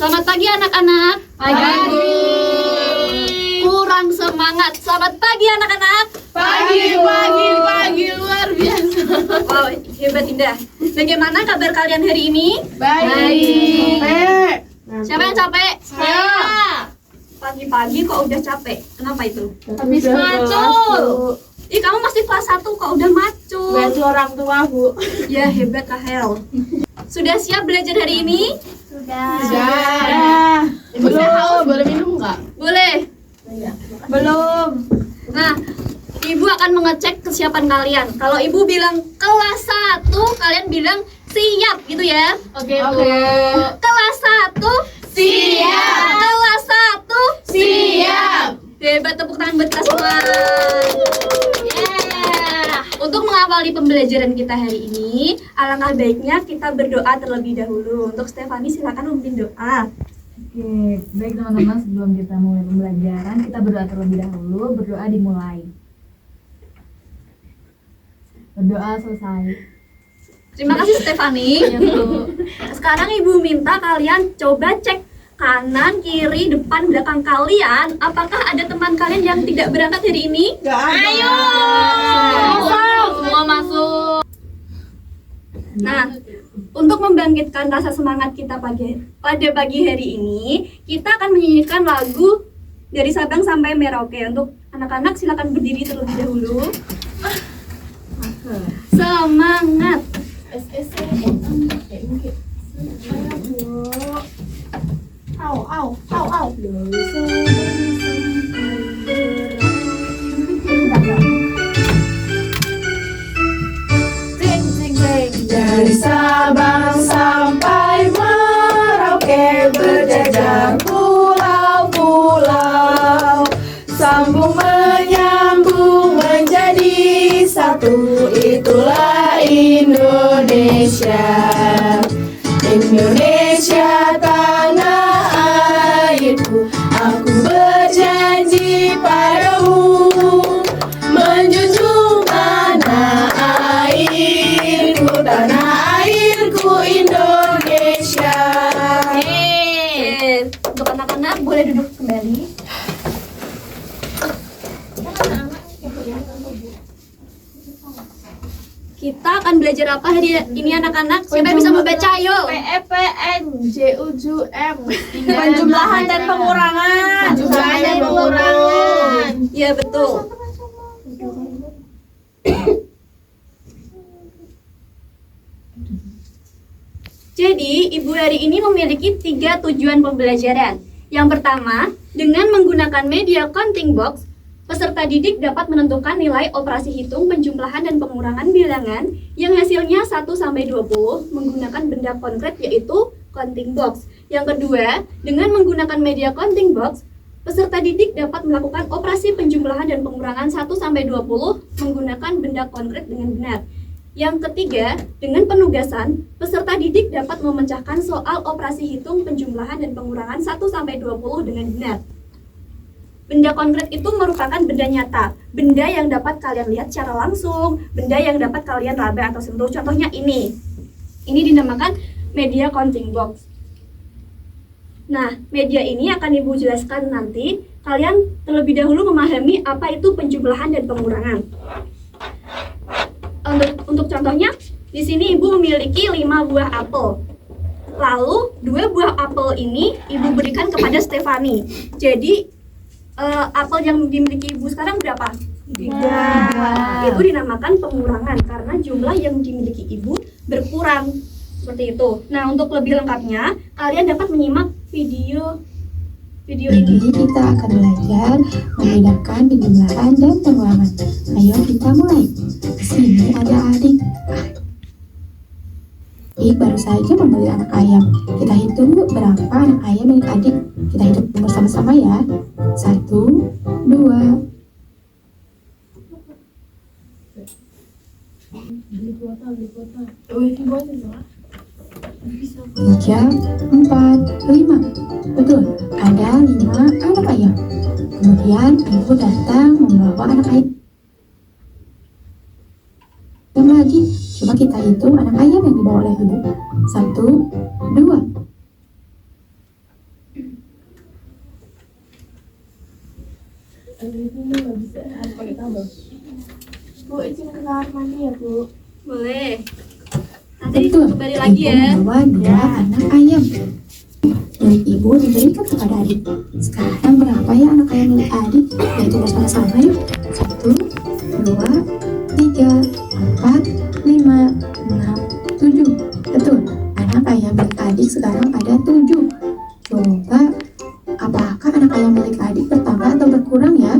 Selamat pagi anak-anak. Pagi. Kurang semangat. Selamat pagi anak-anak. Pagi luar biasa. Wow, hebat Indah. Bagaimana kabar kalian hari ini? Baik. Siapa yang capek? Saya. Pagi-pagi kok udah capek? Kenapa itu? Habis macul. Ih, kamu masih kelas 1 kok udah macul. Bantu orang tua, Bu. Ya, hebat Rahel. Sudah siap belajar hari ini? Sudah. Ibu saya haus, boleh minum nggak? Boleh. Belum. Nah, Ibu akan mengecek kesiapan kalian. Kalau Ibu bilang kelas 1, kalian bilang siap gitu ya. Oke, Bu. Kelas 1 Siap. Kelas 1 Siap. Hebat, tepuk tangan buat kita semua. Yeah. Untuk mengawali pembelajaran kita hari ini, alangkah baiknya kita berdoa terlebih dahulu. Untuk Stefani, silakan memimpin doa. Oke, baik teman-teman, sebelum kita mulai pembelajaran, kita berdoa terlebih dahulu. Berdoa dimulai. Berdoa selesai. Terima kasih Stefani. Sekarang Ibu minta kalian coba cek kanan, kiri, depan, belakang kalian. Apakah ada teman kalian yang tidak berangkat hari ini? Ayo. Semua masuk. Nah, untuk membangkitkan rasa semangat kita pada pagi hari ini, kita akan menyanyikan lagu dari Sabang sampai Merauke. Untuk anak-anak silakan berdiri terlebih dahulu. Semangat. Au. Dari Sabang sampai Merauke berjajar pulau-pulau, sambung menyambung menjadi satu, itulah Indonesia. Indonesia tanah airku, aku berjanji padamu menjunjung tanah airku, tanah airku Indonesia. Untuk anak-anak boleh duduk kembali. Kita akan belajar apa hari ini anak-anak? Siapa yang bisa membaca? Ayo. PEPNJUJM. Penjumlahan dan pengurangan. Penjumlahan dan pengurangan. Ya, betul. Jadi, Ibu hari ini memiliki 3 tujuan pembelajaran. Yang pertama, dengan menggunakan media counting box, peserta didik dapat menentukan nilai operasi hitung, penjumlahan, dan pengurangan bilangan yang hasilnya 1-20 menggunakan benda konkret yaitu counting box. Yang kedua, dengan menggunakan media counting box, peserta didik dapat melakukan operasi penjumlahan dan pengurangan 1-20 menggunakan benda konkret dengan benar. Yang ketiga, dengan penugasan, peserta didik dapat memecahkan soal operasi hitung, penjumlahan, dan pengurangan 1-20 dengan benar. Benda konkret itu merupakan benda nyata, benda yang dapat kalian lihat secara langsung, benda yang dapat kalian raba atau sentuh. Contohnya ini dinamakan media counting box. Nah, media ini akan Ibu jelaskan nanti. Kalian terlebih dahulu memahami apa itu penjumlahan dan pengurangan. Untuk contohnya, di sini Ibu memiliki 5 buah apel. Lalu 2 buah apel ini Ibu berikan kepada Stefani. Jadi apel yang dimiliki Ibu sekarang berapa? 3. Itu dinamakan pengurangan karena jumlah yang dimiliki Ibu berkurang. Seperti itu. Nah, untuk lebih lengkapnya, kalian dapat menyimak video ini. Jadi kita akan belajar membedakan penjumlahan dan pengurangan. Ayo kita mulai. Di sini ada adik. Adik baru saja membeli anak ayam. Kita hitung yuk berapa anak ayam milik adik. Kita hitung bersama-sama ya. 1, 2. Tiga, 4, 5. Betul, ada 5 anak ayam. Kemudian ibu datang membawa anak ayam lagi. Coba kita hitung anak ayam yang dibawa oleh ibu. 1, 2. Bu, izin ke kamar mandi ya, Bu. Boleh. Nanti Betul, kembali lagi ibu ya. membawa dua anak ayam. Milik ibu diberikan kepada adik. Sekarang berapa ya anak ayam milik adik? Yaitu bersama-sama yuk. 1, 2, 3, 4, 5, 6, 7. Betul, anak ayam milik adik sekarang ada 7. Coba, apakah anak ayam milik adik bertambah atau berkurang ya?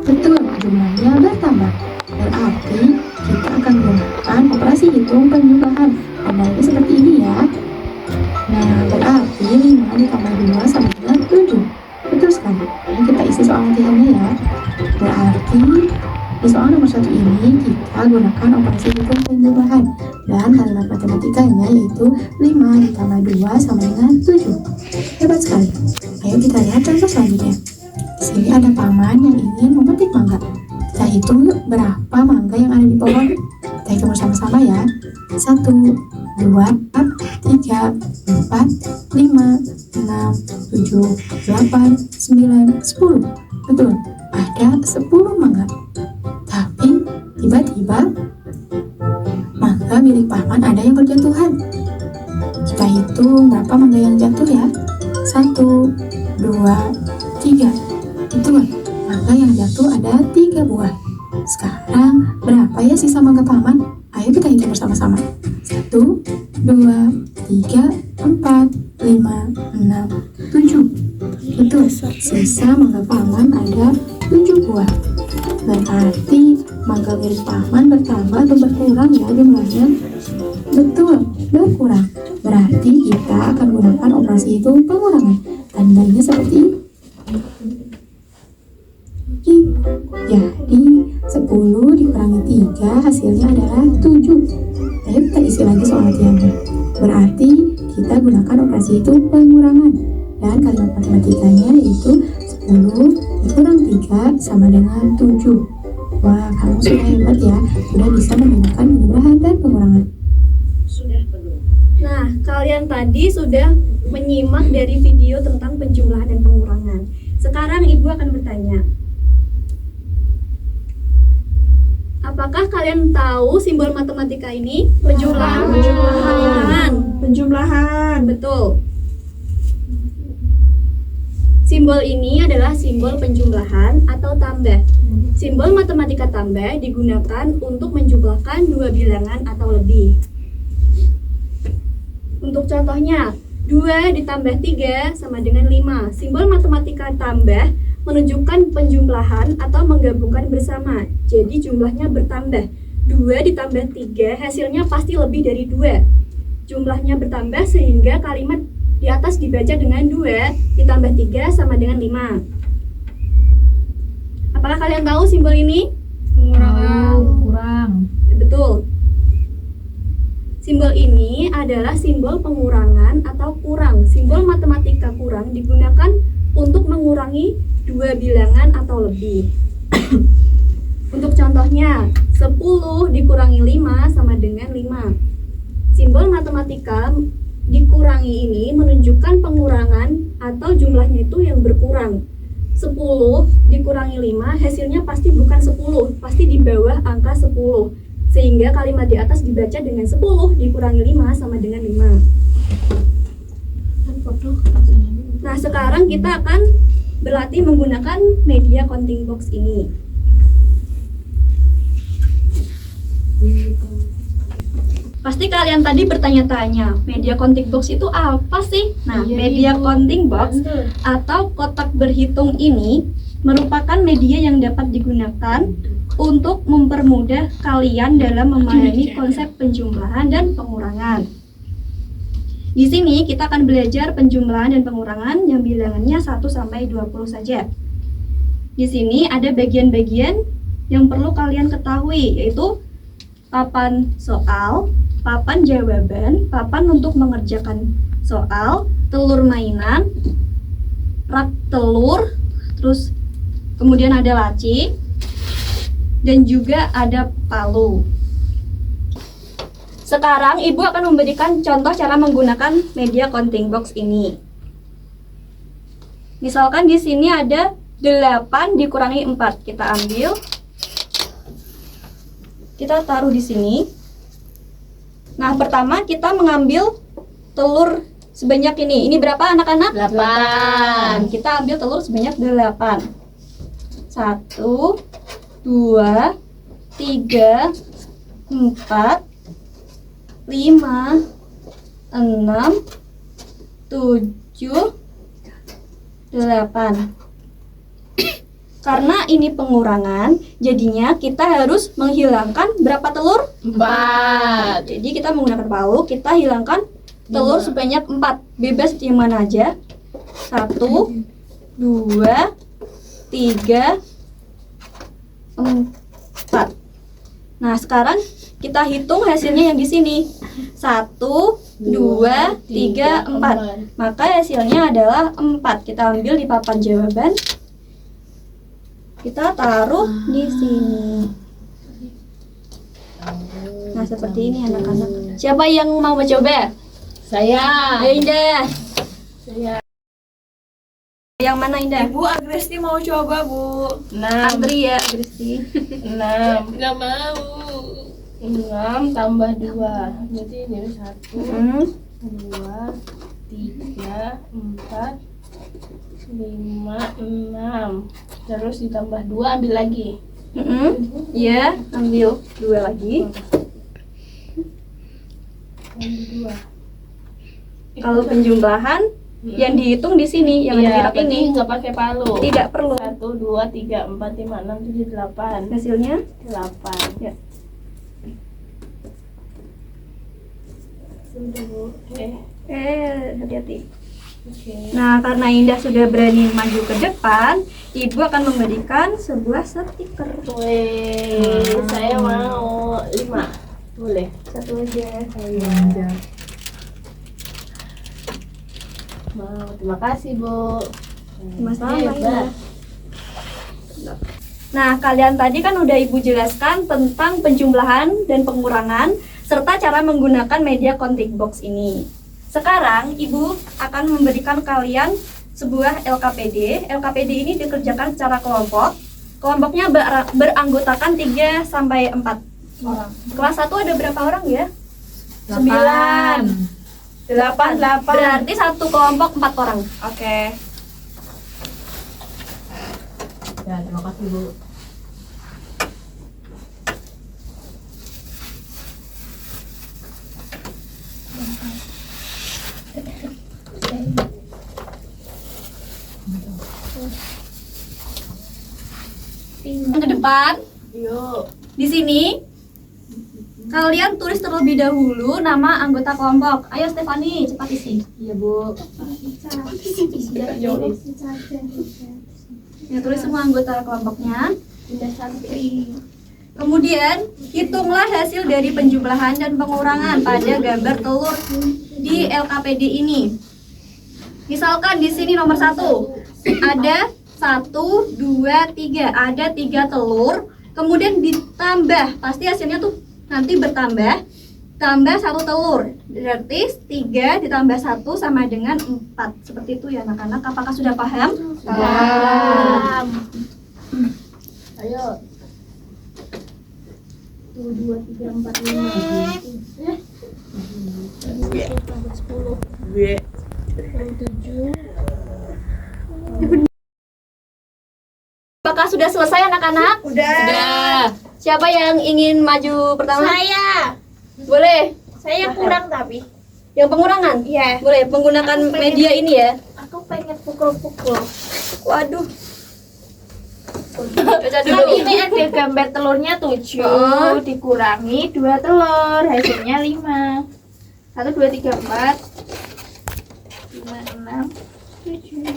Betul, jumlahnya bertambah. Berarti kita akan menggunakan operasi hitung penjumlahan. Tandanya seperti ini ya. Nah, berarti 5 ditambah 2 sama dengan 7. Betul sekali. Ini kita isi soal latihannya ya. Berarti di soal nomor 1 ini kita gunakan operasi hitung penjumlahan. Dan kalimat matematikanya yaitu 5 ditambah 2 sama dengan 7. Hebat sekali. Ayo kita lihat contoh selanjutnya. Di sini ada paman yang ingin memetik mangga. Kita hitung yuk berapa mangga yang ada di pohon. Kita hitung bersama-sama ya. 1, 2, 3, 4, 5, 6, 7, 8, 9, 10. Betul, ada 10 mangga. Tapi tiba-tiba mangga milik paman ada yang berjatuhan. Kita hitung berapa mangga yang jatuh ya. 1, 2, 3. Betul, mangga yang jatuh ada 3 buah. Sekarang berapa ya sisa mangga paman? Ayo kita hitung bersama-sama. 1, 2, 3, 4, 5, 6, 7. Betul, sisa mangga paman ada 7 buah. Berarti mangga milik paman bertambah atau berkurang ya jumlahnya? Betul, berkurang. Berarti kita akan gunakan operasi hitung pengurangan. Tandanya seperti ini. Jadi 10 dikurangi 3 hasilnya adalah 7. Ayo kita isi lagi soal latihannya. Berarti kita gunakan operasi itu pengurangan. Dan kalimat matematikanya yaitu 10 dikurang 3 sama dengan 7. Wah, kamu sudah hebat ya. Sudah bisa menggunakan penjumlahan dan pengurangan. Nah, kalian tadi sudah menyimak dari video tentang penjumlahan dan pengurangan. Sekarang Ibu akan bertanya, apakah kalian tahu simbol matematika ini? Penjumlahan. Penjumlahan. Betul. Simbol ini adalah simbol penjumlahan atau tambah. Simbol matematika tambah digunakan untuk menjumlahkan dua bilangan atau lebih. Untuk contohnya, 2 ditambah 3 sama dengan 5. Simbol matematika tambah menunjukkan penjumlahan atau menggabungkan bersama. Jadi jumlahnya bertambah. 2 ditambah 3 hasilnya pasti lebih dari 2. Jumlahnya bertambah sehingga kalimat di atas dibaca dengan 2 ditambah 3 sama dengan 5. Apakah kalian tahu simbol ini? Kurang. Betul. Simbol ini adalah simbol pengurangan atau kurang. Simbol matematika kurang digunakan untuk mengurangi dua bilangan atau lebih. Untuk contohnya, 10 dikurangi 5 sama dengan 5. Simbol matematika dikurangi ini menunjukkan pengurangan atau jumlahnya itu yang berkurang. 10 dikurangi 5 hasilnya pasti bukan 10, pasti di bawah angka 10. Sehingga kalimat di atas dibaca dengan 10 dikurangi 5 sama dengan 5. Nah, sekarang kita akan berlatih menggunakan media counting box ini. Pasti kalian tadi bertanya-tanya, media counting box itu apa sih? Nah, media counting box atau kotak berhitung ini merupakan media yang dapat digunakan untuk mempermudah kalian dalam memahami konsep penjumlahan dan pengurangan. Di sini kita akan belajar penjumlahan dan pengurangan yang bilangannya 1 sampai 20 saja. Di sini ada bagian-bagian yang perlu kalian ketahui, yaitu papan soal, papan jawaban, papan untuk mengerjakan soal, telur mainan, rak telur, terus kemudian ada laci, dan juga ada palu. Sekarang Ibu akan memberikan contoh cara menggunakan media counting box ini. Misalkan di sini ada 8 dikurangi 4. Kita ambil. Kita taruh di sini. Nah, pertama kita mengambil telur sebanyak ini. Ini berapa anak-anak? 8. Kita ambil telur sebanyak 8. 1, 2, 3, 4, 5, 6, 7, 8. Karena ini pengurangan, jadinya kita harus menghilangkan berapa telur? 4. Jadi kita menggunakan palu, kita hilangkan telur sebanyak 4. Bebas yang mana aja. 1, 2, 3, 4. Nah, sekarang kita hitung hasilnya yang di sini. 1, 2, 3, 4. Maka hasilnya adalah 4. Kita ambil di papan jawaban. Kita taruh di sini. Nah, seperti ini anak-anak. Siapa yang mau mencoba? Saya. Ayo Indah. Saya. Yang mana Indah? Bu, Agresti mau coba, Bu. 6. Antri ya, Kristi. 6. Enggak mau. 6 tambah 2. Jadi ini 1, 2, 3, 4, 5, 6. Terus ditambah 2, ambil lagi. Iya, ambil 2 lagi. Ambil 2. Kalau penjumlahan yang dihitung di sini, yang Iya, ada di ini nggak pakai palu. tidak perlu. 1, 2, 3, 4, 5, 6, 7, 8. Hasilnya 8. ya. Sudah, Bu. Oke. Hati-hati. Oke. Nah, karena Indah sudah berani maju ke depan, Ibu akan memberikan sebuah stiker. Wih, saya mau 5. Boleh. Satu aja. Mau. Terima kasih, Bu. Masalah Hebat. Indah. Nah, kalian tadi kan udah Ibu jelaskan tentang penjumlahan dan pengurangan serta cara menggunakan media counting box ini. Sekarang Ibu akan memberikan kalian sebuah LKPD. LKPD ini dikerjakan secara kelompok. Kelompoknya beranggotakan 3 sampai 4 orang. Kelas 1 ada berapa orang ya? 9. 8. Berarti satu kelompok 4 orang. Oke. Ya, terima kasih Bu. Ke depan. Yuk. Di sini kalian tulis terlebih dahulu nama anggota kelompok. Ayo Stefani, cepat isi. Iya Bu. Ya, tulis semua anggota kelompoknya. Indah Santri. Kemudian hitunglah hasil dari penjumlahan dan pengurangan pada gambar telur di LKPD ini. Misalkan di sini nomor 1 ada 1, 2, 3, ada 3 telur. Kemudian ditambah, pasti hasilnya tuh nanti bertambah, tambah 1 telur. Berarti 3 ditambah 1 sama dengan 4. Seperti itu ya anak-anak. Apakah sudah paham? Paham. Ayo. 1, 2, 3, 4, 5. 10. 7. Apakah sudah selesai anak-anak? Udah. Siapa yang ingin maju pertama? Saya. Boleh. Saya kurang tapi. Yang pengurangan? Iya. Boleh, menggunakan media ini ya. Aku pengen pukul-pukul. Waduh. Baca Kan dulu. ini ada gambar telurnya 7 Oh. dikurangi 2 telur, hasilnya 5. 1, 2, 3, 4, 5, 6, 7.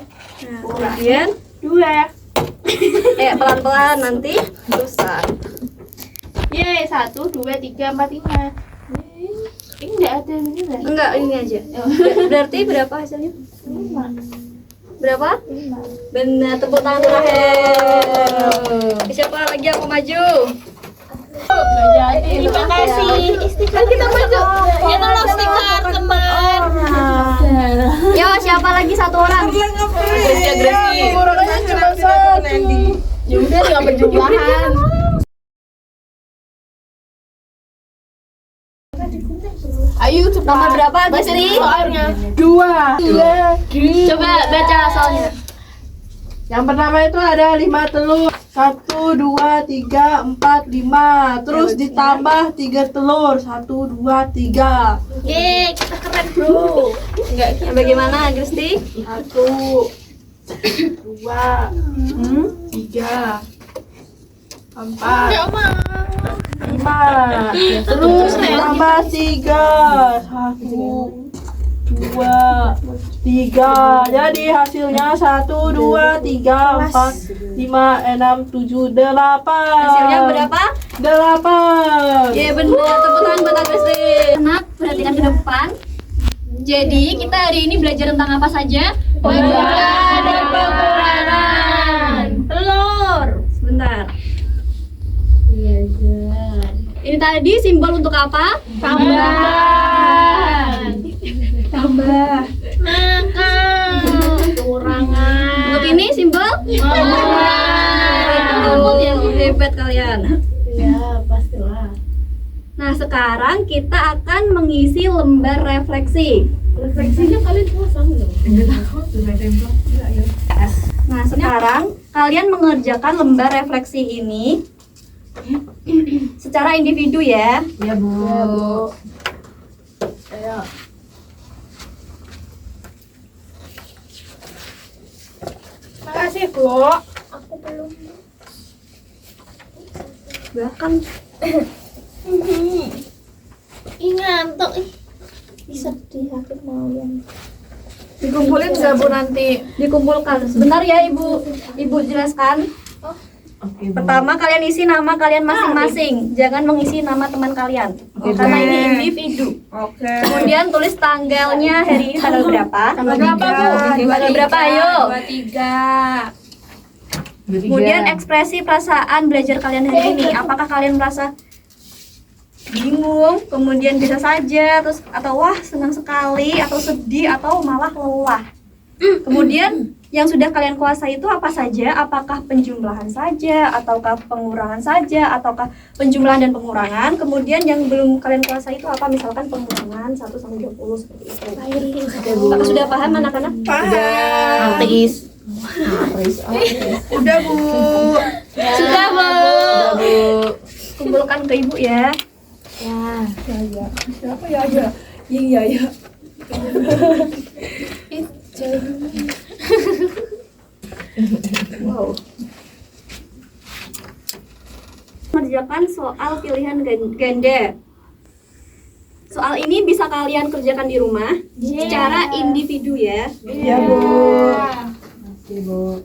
Nah, kemudian 2. pelan-pelan nanti terusan. Yeay, 1, 2, 3, 4, 5. Ini enggak ada ini enggak? Enggak, ini aja. Berarti berapa hasilnya? 5. Berapa? 5. Benar, tepuk tangan terakhir. Siapa lagi yang mau maju? Jadi, terima kasih. Kan kita maju. Ya tolong stiker teman. Yo, siapa lagi 1 orang? Pengurangannya cuma 1. Udah tinggal penjumlahan. Ayo cepat. Nomor berapa, Gusri? Soalnya 2. Coba baca soalnya. Yang pertama itu ada 5 telur. 1, 2, 3, 4, 5. Terus ditambah 3 telur. 1, 2, 3. Yeay, kita keren bro. Enggak gitu. Bagaimana Gusti? 1, 2, 3, 4, 5. Terus ditambah 3. 1, 2, 3. Jadi hasilnya 1, 2, 3, 4, 5, 6, 7, 8. Hasilnya berapa? 8. Ya benar, tepuk tangan buat Gusti. Anak, perhatikan ke depan. Jadi kita hari ini belajar tentang apa saja? Penjumlahan dan pengurangan. Telur. Sebentar. Ini tadi simbol untuk apa? Tambahan. Kurangan. Untuk ini simbol? Betul, yang hebat kalian. Ya, pastilah. Nah, sekarang kita akan mengisi lembar refleksi. Refleksinya kalian semua sama dong. Nah, sekarang kalian mengerjakan lembar refleksi ini secara individu ya. Iya, Bu. Ayo. Makasih, Bu. Bahkan Ngantuk. bisa dihakim mau yang Dikumpulin nggak, Bu, nanti? dikumpulkan. Sebentar ya, Ibu jelaskan. Oke, Bu. Pertama, kalian isi nama kalian masing-masing. Jangan mengisi nama teman kalian. Karena ini individu. Oke. Kemudian tulis tanggalnya hari ini tanggal berapa? Tanggal berapa, Bu? Tanggal berapa, ayo? 23. Kemudian ekspresi perasaan belajar kalian hari ini. Apakah kalian merasa bingung, kemudian bisa saja, terus atau wah senang sekali, atau sedih, atau malah lelah. Kemudian yang sudah kalian kuasai itu apa saja? Apakah penjumlahan saja, ataukah pengurangan saja, ataukah penjumlahan dan pengurangan? Kemudian yang belum kalian kuasai itu apa? Misalkan pengurangan 1 sampai 20 seperti itu. Apakah sudah paham anak-anak? Paham. Artis. Udah, Bu. Sudah, Bu. Kumpulkan ke Ibu ya. Siapa ya aja? Iya. Wow. Mengerjakan soal pilihan ganda. Soal ini bisa kalian kerjakan di rumah secara individu ya. Iya, Bu. Oke, Bu.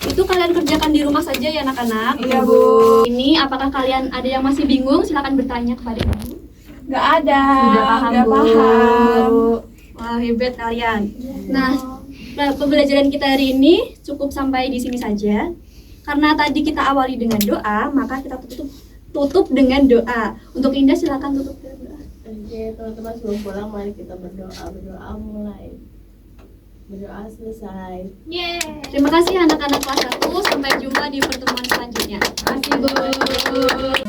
Itu kalian kerjakan di rumah saja ya anak-anak. Iya, Bu. Ini apakah kalian ada yang masih bingung? Silakan bertanya kepada Ibu. Nggak ada. Sudah paham, Udah Bu. paham. Wah, hebat kalian. Nah, pembelajaran kita hari ini cukup sampai di sini saja. Karena tadi kita awali dengan doa, maka kita tutup dengan doa. Untuk Indah silakan tutup dengan doa. Oke, teman-teman sebelum pulang mari kita berdoa. Berdoa mulai. Berdoa selesai. Terima kasih anak-anak kelas 1. Sampai jumpa di pertemuan selanjutnya. Terima kasih, Bu.